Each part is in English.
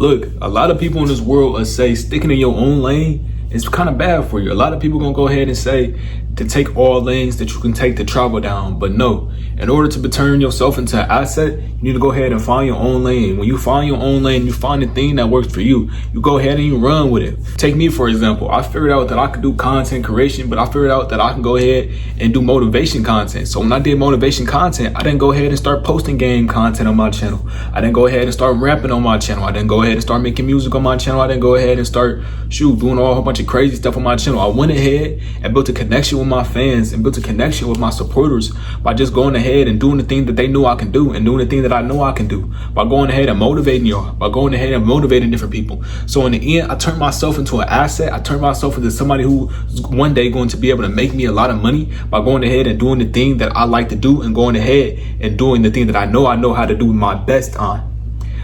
Look, a lot of people in this world will say sticking in your own lane is kind of bad for you. A lot of people gonna go ahead and say to take all lanes that you can take to travel down. But no, in order to turn yourself into an asset, you need to go ahead and find your own lane. When you find your own lane, you find the thing that works for you. You go ahead and you run with it. Take me, for example. I figured out that I could do content creation, but I figured out that I can go ahead and do motivation content. So when I did motivation content, I didn't go ahead and start posting game content on my channel. I didn't go ahead and start rapping on my channel. I didn't go ahead and start making music on my channel. I didn't go ahead and start doing a whole bunch of crazy stuff on my channel. I went ahead and built a connection with my fans and built a connection with my supporters by just going ahead and doing the thing that they knew I can do and doing the thing that I know I can do, by going ahead and motivating y'all, by going ahead and motivating different people. So in the end, I turned myself into an asset. I turned myself into somebody who is one day going to be able to make me a lot of money by going ahead and doing the thing that I like to do and going ahead and doing the thing that I know how to do my best on.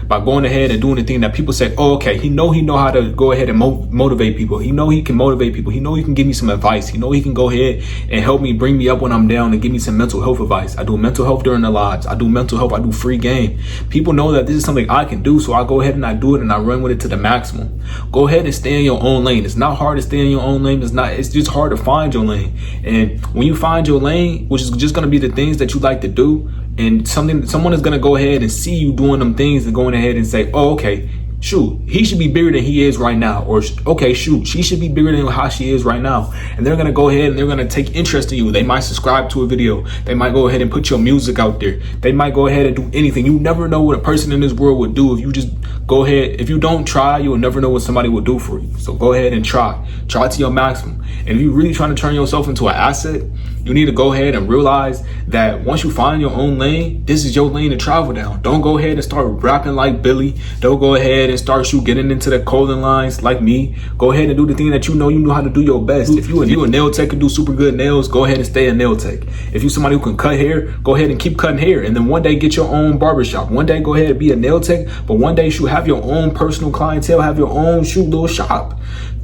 By going ahead and doing the thing that people say, oh, okay, he know how to go ahead and motivate people. He know he can motivate people. He know he can give me some advice. He know he can go ahead and help me, bring me up when I'm down and give me some mental health advice. I do mental health during the lives. I do mental health. I do free game. People know that this is something I can do, so I go ahead and I do it and I run with it to the maximum. Go ahead and stay in your own lane. It's not hard to stay in your own lane. It's just hard to find your lane. And when you find your lane, which is just going to be the things that you like to do, and someone is gonna go ahead and see you doing them things and going ahead and say, oh, okay, shoot, he should be bigger than he is right now. Or, okay, shoot, she should be bigger than how she is right now. And they're gonna go ahead and they're gonna take interest in you. They might subscribe to a video. They might go ahead and put your music out there. They might go ahead and do anything. You never know what a person in this world would do if you just go ahead. If you don't try, you will never know what somebody will do for you. So go ahead and try to your maximum. And if you're really trying to turn yourself into an asset, you need to go ahead and realize that once you find your own lane, this is your lane to travel down. Don't go ahead and start rapping like Billy. Don't go ahead and start getting into the clothing lines like me. Go ahead and do the thing that you know how to do your best. If you a nail tech and do super good nails, go ahead and stay a nail tech. If you somebody who can cut hair, go ahead and keep cutting hair. And then one day get your own barbershop. One day go ahead and be a nail tech, but one day have your own personal clientele, have your own little shop.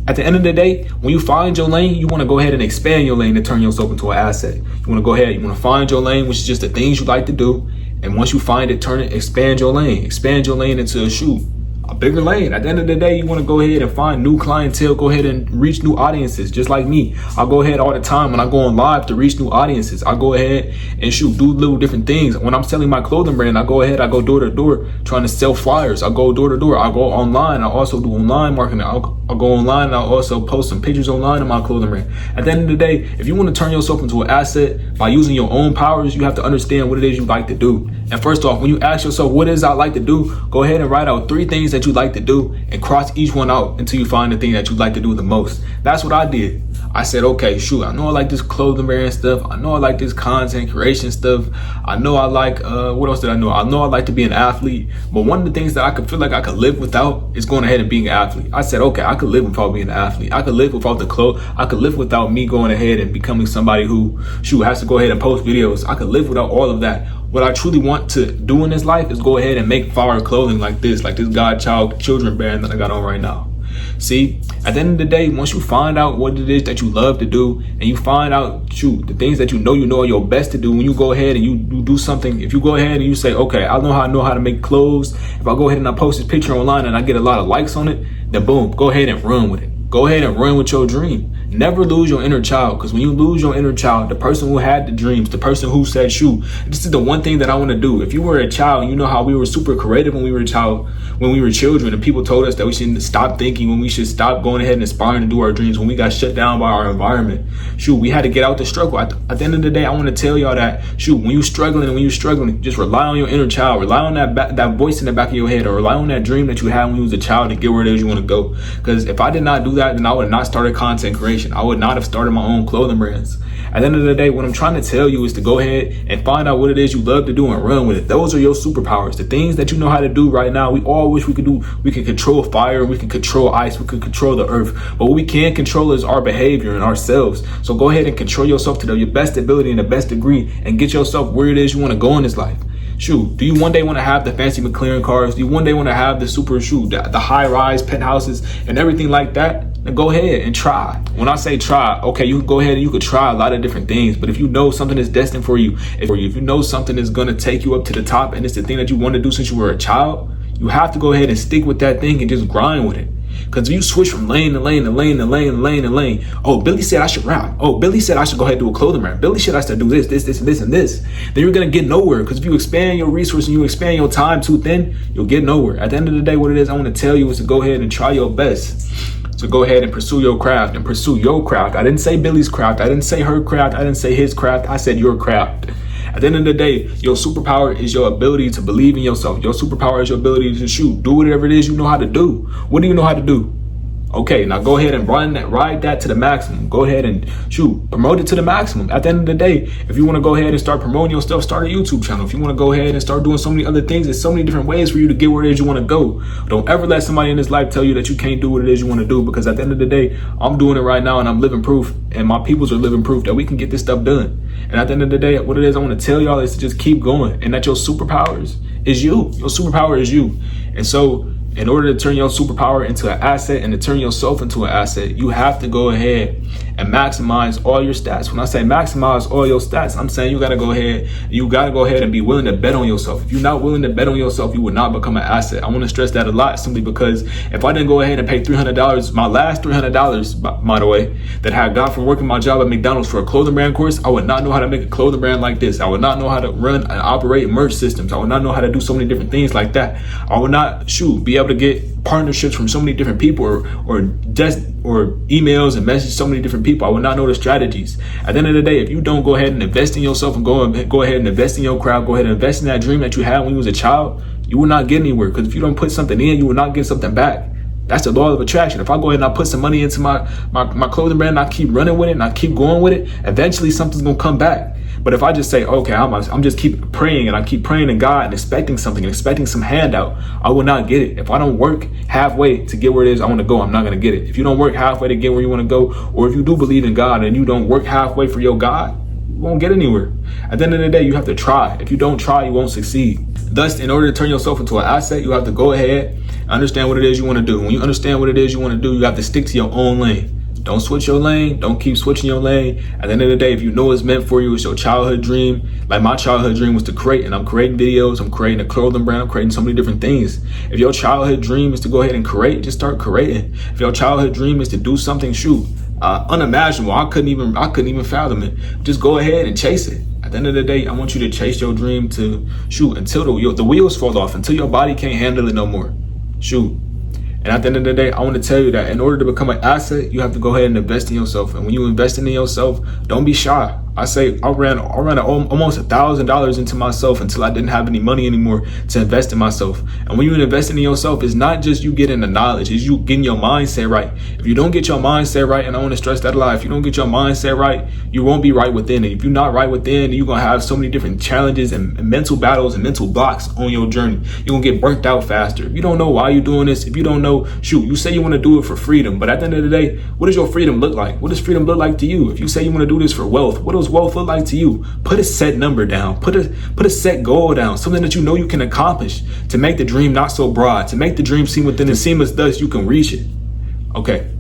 At the end of the day, when you find your lane, you want to go ahead and expand your lane to turn yourself into an asset. You want to go ahead, you want to find your lane, which is just the things you like to do. And once you find it, expand your lane into a bigger lane. At the end of the day, you want to go ahead and find new clientele, go ahead and reach new audiences, just like me. I go ahead all the time when I go on live to reach new audiences. I go ahead and do little different things. When I'm selling my clothing brand, I go door to door trying to sell flyers. I go door to door. I go online. I also do online marketing. I'll go online and I'll also post some pictures online of my clothing brand. At the end of the day, if you want to turn yourself into an asset by using your own powers, you have to understand what it is you like to do. And first off, when you ask yourself what it is I like to do, go ahead and write out 3 things that you like to do and cross each one out until you find the thing that you like to do the most. That's what I did. I said, okay, shoot, I know I like this clothing brand stuff. I know I like this content creation stuff. I know I like, what else did I know? I know I like to be an athlete. But one of the things that I could feel like I could live without is going ahead and being an athlete. I said, okay, I could live without being an athlete. I could live without the clothes. I could live without me going ahead and becoming somebody who, has to go ahead and post videos. I could live without all of that. What I truly want to do in this life is go ahead and make fire clothing like this Godchild children band that I got on right now. See, at the end of the day, once you find out what it is that you love to do and you find out, the things that you know are your best to do, when you go ahead and you do something, if you go ahead and you say, okay, I know how to make clothes. If I go ahead and I post this picture online and I get a lot of likes on it, then boom, go ahead and run with it. Go ahead and run with your dream. Never lose your inner child, because when you lose your inner child, the person who had the dreams, the person who said, this is the one thing that I want to do. If you were a child, you know how we were super creative when we were children, and people told us that we should stop thinking, when we should stop going ahead and aspiring to do our dreams, when we got shut down by our environment. We had to get out the struggle. At the end of the day, I want to tell y'all that, when you're struggling, just rely on your inner child, rely on that voice in the back of your head, or rely on that dream that you had when you was a child to get where it is you want to go. Because if I did not do that, then I would have not started content creation. I would not have started my own clothing brands. At the end of the day, what I'm trying to tell you is to go ahead and find out what it is you love to do and run with it. Those are your superpowers. The things that you know how to do right now, we all wish we could do. We can control fire, we can control ice, we can control the earth. But what we can't control is our behavior and ourselves. So go ahead and control yourself to your best ability and the best degree and get yourself where it is you want to go in this life. Do you one day want to have the fancy McLaren cars? Do you one day want to have the the high-rise penthouses and everything like that? Then go ahead and try. When I say try, okay, you can go ahead and you could try a lot of different things. But if you know something is destined for you, if you know something is going to take you up to the top and it's the thing that you want to do since you were a child, You have to go ahead and stick with that thing and just grind with it. Because if you switch from lane to lane to lane to lane to lane to lane, oh, Billy said I should rap. Oh, Billy said I should go ahead and do a clothing brand. Billy said I should do this, and this. Then you're going to get nowhere. Because if you expand your resources and you expand your time too thin, you'll get nowhere. At the end of the day, what it is I want to tell you is to go ahead and try your best. So go ahead and pursue your craft and pursue your craft. I didn't say Billy's craft. I didn't say her craft. I didn't say his craft. I said your craft. At the end of the day, your superpower is your ability to believe in yourself. Your superpower is your ability to shoot. Do whatever it is you know how to do. What do you know how to do? Okay, now go ahead and ride that to the maximum. Go ahead and promote it to the maximum. At the end of the day, if you want to go ahead and start promoting your stuff, start a YouTube channel. If you want to go ahead and start doing so many other things, there's so many different ways for you to get where it is you want to go. Don't ever let somebody in this life tell you that you can't do what it is you want to do, because at the end of the day, I'm doing it right now and I'm living proof, and my peoples are living proof that we can get this stuff done. And at the end of the day, what it is I want to tell y'all is to just keep going, and that your superpowers is you. Your superpower is you. And so in order to turn your superpower into an asset and to turn yourself into an asset, you have to go ahead and maximize all your stats. When I say maximize all your stats, I'm saying you got to go ahead and be willing to bet on yourself. If you're not willing to bet on yourself, you will not become an asset. I want to stress that a lot, simply because if I didn't go ahead and pay $300, my last $300, by the way, that I got from working my job at McDonald's for a clothing brand course, I would not know how to make a clothing brand like this. I would not know how to run and operate merch systems. I would not know how to do so many different things like that. I would not be able to get partnerships from so many different people, or emails and message so many different people. I would not know the strategies. At the end of the day, if you don't go ahead and invest in yourself and go ahead and invest in your crowd, go ahead and invest in that dream that you had when you was a child, you will not get anywhere. Because if you don't put something in, you will not get something back. That's the law of attraction. If I go ahead and I put some money into my clothing brand and I keep running with it and I keep going with it, eventually something's gonna come back. But if I just say, okay, I'm just keep praying and I keep praying to God and expecting something and expecting some handout, I will not get it. If I don't work halfway to get where it is I want to go, I'm not going to get it. If you don't work halfway to get where you want to go, or if you do believe in God and you don't work halfway for your God, you won't get anywhere. At the end of the day, you have to try. If you don't try, you won't succeed. Thus, in order to turn yourself into an asset, you have to go ahead and understand what it is you want to do. When you understand what it is you want to do, you have to stick to your own lane. Don't switch your lane. Don't keep switching your lane. At the end of the day, if you know it's meant for you, it's your childhood dream. Like my childhood dream was to create, and I'm creating videos. I'm creating a clothing brand. I'm creating so many different things. If your childhood dream is to go ahead and create, just start creating. If your childhood dream is to do something, unimaginable, I couldn't even fathom it. Just go ahead and chase it. At the end of the day, I want you to chase your dream to until the wheels fall off, until your body can't handle it no more. And at the end of the day, I want to tell you that in order to become an asset, you have to go ahead and invest in yourself. And when you invest in yourself, don't be shy. I say I ran almost $1,000 into myself until I didn't have any money anymore to invest in myself. And when you invest in yourself, it's not just you getting the knowledge, it's you getting your mindset right. If you don't get your mindset right, and I want to stress that a lot, if you don't get your mindset right, you won't be right within. And if you're not right within, you're going to have so many different challenges and mental battles and mental blocks on your journey. You're going to get burnt out faster. If you don't know why you're doing this, if you don't know, you say you want to do it for freedom, but at the end of the day, what does your freedom look like? What does freedom look like to you? If you say you want to do this for wealth, what does wealth look like to you? Put a set number down, put a set goal down, something that you know you can accomplish, to make the dream not so broad, to make the dream seem within the seamless, thus you can reach it. Okay.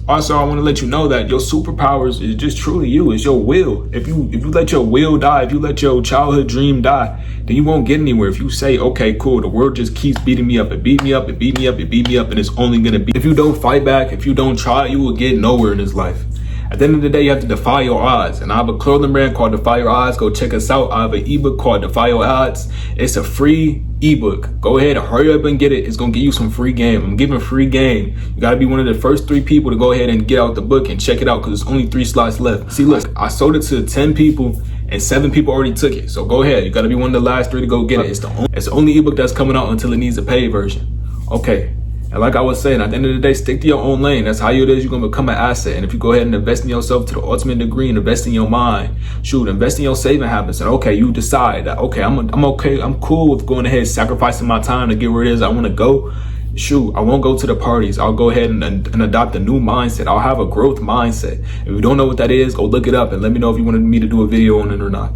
Also, I want to let you know that your superpowers is just truly you. It's your will. If you let your will die, if you let your childhood dream die, then you won't get anywhere. If you say, okay, cool, the world just keeps beating me up, it beat me up, it beat me up, it beat me up, and it's only gonna be. If you don't fight back, if you don't try, you will get nowhere in this life. At the end of the day, you have to defy your odds. And I have a clothing brand called Defy Your Odds. Go check us out. I have an ebook called Defy Your Odds. It's a free ebook. Go ahead and hurry up and get it. It's going to give you some free game. I'm giving free game. You got to be one of the first 3 people to go ahead and get out the book and check it out, because there's only 3 slots left. See, look, I sold it to 10 people and 7 people already took it. So go ahead. You got to be one of the last 3 to go get it. It's the only ebook that's coming out until it needs a paid version. Okay. And like I was saying, at the end of the day, stick to your own lane. That's how it is you're going to become an asset. And if you go ahead and invest in yourself to the ultimate degree and invest in your mind, invest in your saving habits. And okay, you decide that, okay, I'm cool with going ahead and sacrificing my time to get where it is I want to go. I won't go to the parties. I'll go ahead and adopt a new mindset. I'll have a growth mindset. If you don't know what that is, go look it up and let me know if you wanted me to do a video on it or not.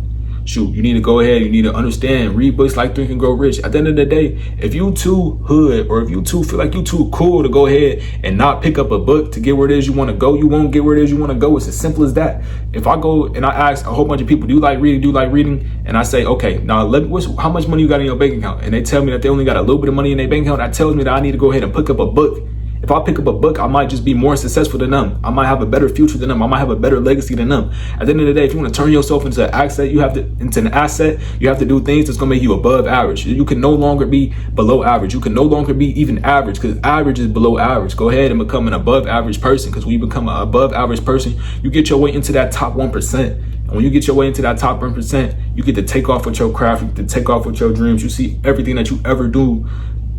shoot, you need to go ahead, you need to understand, read books like Think and Grow Rich. At the end of the day, if you too hood, or if you too feel like you too cool to go ahead and not pick up a book to get where it is you want to go, you won't get where it is you want to go. It's as simple as that. If I go and I ask a whole bunch of people, do you like reading? And I say, okay, now how much money you got in your bank account? And they tell me that they only got a little bit of money in their bank account. That tells me that I need to go ahead and pick up a book. If I pick up a book, I might just be more successful than them. I might have a better future than them. I might have a better legacy than them. At the end of the day, if you want to turn yourself into an asset, you have to do things that's going to make you above average. You can no longer be below average. You can no longer be even average, because average is below average. Go ahead and become an above average person, because when you become an above average person, you get your way into that top 1%. And when you get your way into that top 1%, you get to take off with your craft. You get to take off with your dreams. You see everything that you ever do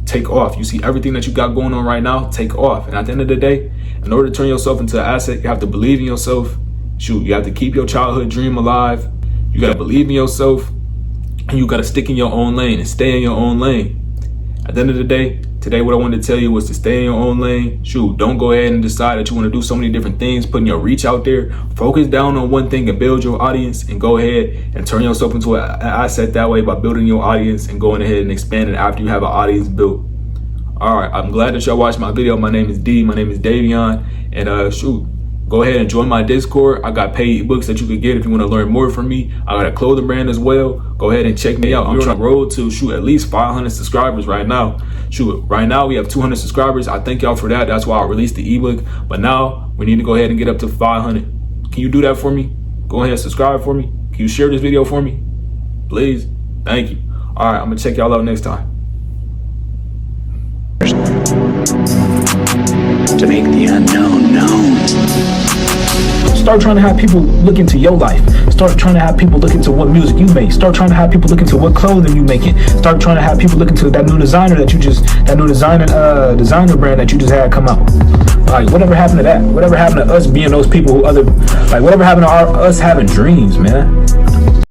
take off. You see everything that you got going on right now take off. And at the end of the day, in order to turn yourself into an asset, you have to believe in yourself. Shoot, you have to keep your childhood dream alive. You got to believe in yourself, and you got to stick in your own lane and stay in your own lane. At the end of the day, today what I wanted to tell you was to stay in your own lane. Shoot, don't go ahead and decide that you want to do so many different things, putting your reach out there. Focus down on one thing and build your audience, and go ahead and turn yourself into an asset that way by building your audience and going ahead and expanding after you have an audience built. All right, I'm glad that y'all watched my video. My name is D. My name is Davion. And shoot, go ahead and join my Discord. I got paid ebooks that you could get if you want to learn more from me. I got a clothing brand as well. Go ahead and check me out. I'm trying to road to at least 500 subscribers right now. Right now we have 200 subscribers. I thank y'all for that. That's why I released the ebook. But now we need to go ahead and get up to 500. Can you do that for me? Go ahead and subscribe for me. Can you share this video for me? Please. Thank you. All right, I'm going to check y'all out next time. To make the unknown known. Start trying to have people look into your life. Start trying to have people look into what music you make. Start trying to have people look into what clothing you making. Start trying to have people look into that new designer designer brand that you just had come out. Like, whatever happened to that? Whatever happened to us being those people who whatever happened to us having dreams, man?